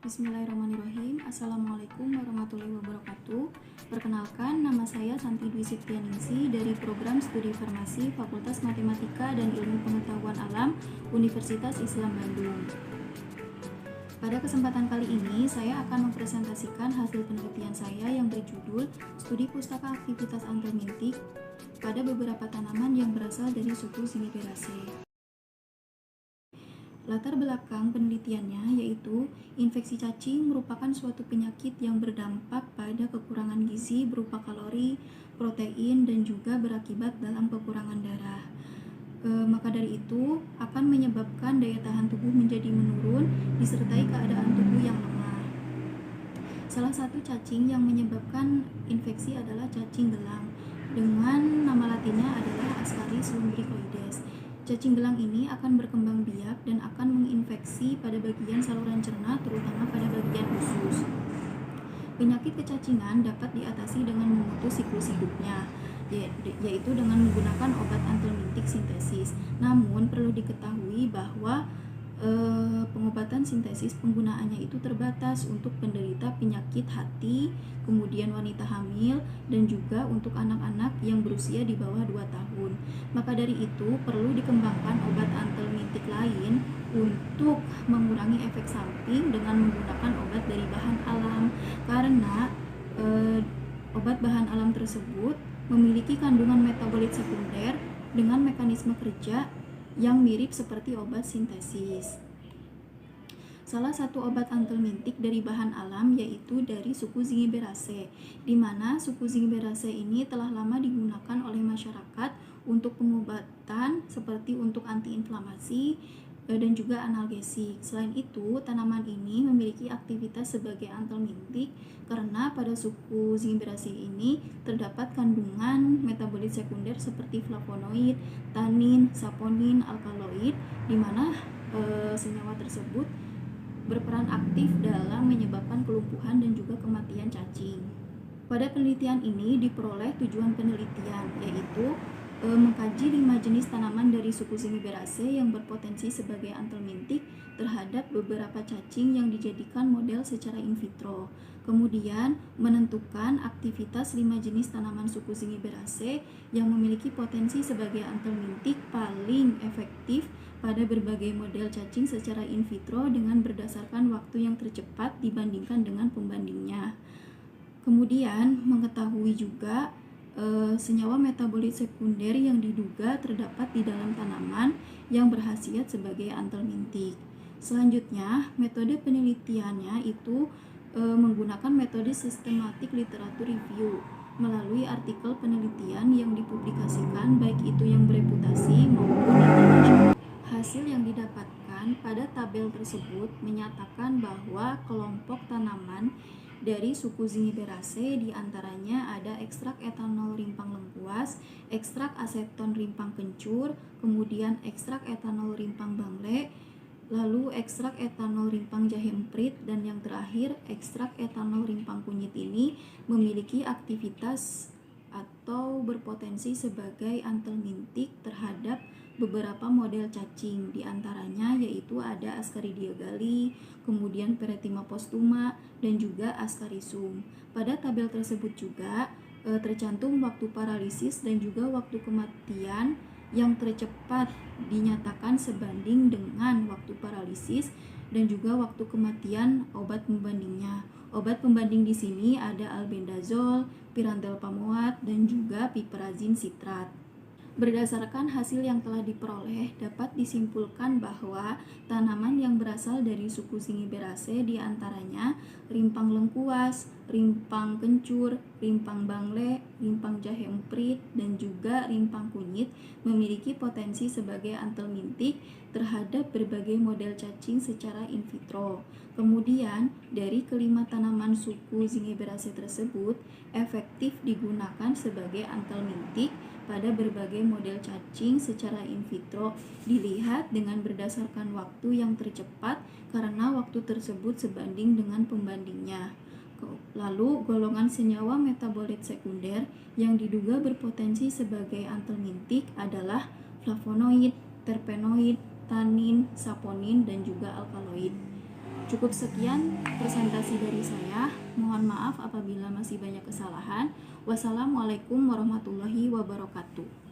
Bismillahirrahmanirrahim. Assalamualaikum warahmatullahi wabarakatuh. Perkenalkan, nama saya Santi Dwi Septianingsih dari Program Studi Farmasi Fakultas Matematika dan Ilmu Pengetahuan Alam Universitas Islam Bandung. Pada kesempatan kali ini, saya akan mempresentasikan hasil penelitian saya yang berjudul Studi Pustaka Aktivitas Anthelmintik pada beberapa tanaman yang berasal dari suku Zingiberaceae. Latar belakang penelitiannya yaitu infeksi cacing merupakan suatu penyakit yang berdampak pada kekurangan gizi berupa kalori, protein, dan juga berakibat dalam kekurangan darah. Maka dari itu akan menyebabkan daya tahan tubuh menjadi menurun disertai keadaan tubuh yang lemah. Salah satu cacing yang menyebabkan infeksi adalah cacing gelang dengan nama latinnya adalah Ascaris lumbricoides. Cacing gelang ini akan berkembang biak dan akan menginfeksi pada bagian saluran cerna, terutama pada bagian usus. Penyakit kecacingan dapat diatasi dengan memutus siklus hidupnya, yaitu dengan menggunakan obat anthelmintik sintesis. Namun perlu diketahui bahwa pengobatan sintesis penggunaannya itu terbatas untuk penderita penyakit hati, kemudian wanita hamil, dan juga untuk anak-anak yang berusia di bawah 2 tahun. Maka dari itu perlu dikembangkan obat anthelmintik lain untuk mengurangi efek samping dengan menggunakan obat dari bahan alam, karena obat bahan alam tersebut memiliki kandungan metabolit sekunder dengan mekanisme kerja yang mirip seperti obat sintesis. Salah satu obat anthelmintik dari bahan alam yaitu dari suku Zingiberaceae, di mana suku Zingiberaceae ini telah lama digunakan oleh masyarakat untuk pengobatan seperti untuk antiinflamasi dan juga analgesik. Selain itu, tanaman ini memiliki aktivitas sebagai anthelmintik karena pada suku Zingiberaceae ini terdapat kandungan metabolit sekunder seperti flavonoid, tanin, saponin, alkaloid, di mana senyawa tersebut berperan aktif dalam menyebabkan kelumpuhan dan juga kematian cacing. Pada penelitian ini diperoleh tujuan penelitian, yaitu mengkaji 5 jenis tanaman dari suku Zingiberaceae yang berpotensi sebagai anthelmintik terhadap beberapa cacing yang dijadikan model secara in vitro. Kemudian menentukan aktivitas 5 jenis tanaman suku Zingiberaceae yang memiliki potensi sebagai anthelmintik paling efektif pada berbagai model cacing secara in vitro dengan berdasarkan waktu yang tercepat dibandingkan dengan pembandingnya. Kemudian mengetahui juga senyawa metabolit sekunder yang diduga terdapat di dalam tanaman yang berkhasiat sebagai anthelmintik. Selanjutnya, metode penelitiannya itu menggunakan metode systematic literature review melalui artikel penelitian yang dipublikasikan baik itu yang bereputasi maupun internasional. Hasil yang didapatkan pada tabel tersebut menyatakan bahwa kelompok tanaman dari suku Zingiberaceae diantaranya ada ekstrak etanol rimpang lengkuas, ekstrak aseton rimpang kencur, kemudian ekstrak etanol rimpang bangle, lalu ekstrak etanol rimpang jahe emprit, dan yang terakhir ekstrak etanol rimpang kunyit ini memiliki aktivitas atau berpotensi sebagai anthelmintik terhadap beberapa model cacing, diantaranya yaitu ada Ascaridia galli, kemudian Peretima postuma, dan juga Ascarisum. Pada tabel tersebut juga tercantum waktu paralisis dan juga waktu kematian yang tercepat dinyatakan sebanding dengan waktu paralisis dan juga waktu kematian obat pembandingnya. Obat pembanding di sini ada albendazol, pirantelpamoat, dan juga piperazine sitrat. Berdasarkan hasil yang telah diperoleh, dapat disimpulkan bahwa tanaman yang berasal dari suku Zingiberaceae diantaranya rimpang lengkuas, rimpang kencur, rimpang bangle, rimpang jahe emprit, dan juga rimpang kunyit memiliki potensi sebagai antelmintik terhadap berbagai model cacing secara in vitro. Kemudian, dari kelima tanaman suku Zingiberaceae tersebut efektif digunakan sebagai antelmintik pada berbagai model cacing secara in vitro dilihat dengan berdasarkan waktu yang tercepat karena waktu tersebut sebanding dengan pembandingnya. Lalu, golongan senyawa metabolit sekunder yang diduga berpotensi sebagai antelmintik adalah flavonoid, terpenoid, tanin, saponin, dan juga alkaloid. Cukup sekian presentasi dari saya. Mohon maaf apabila masih banyak kesalahan. Wassalamualaikum warahmatullahi wabarakatuh.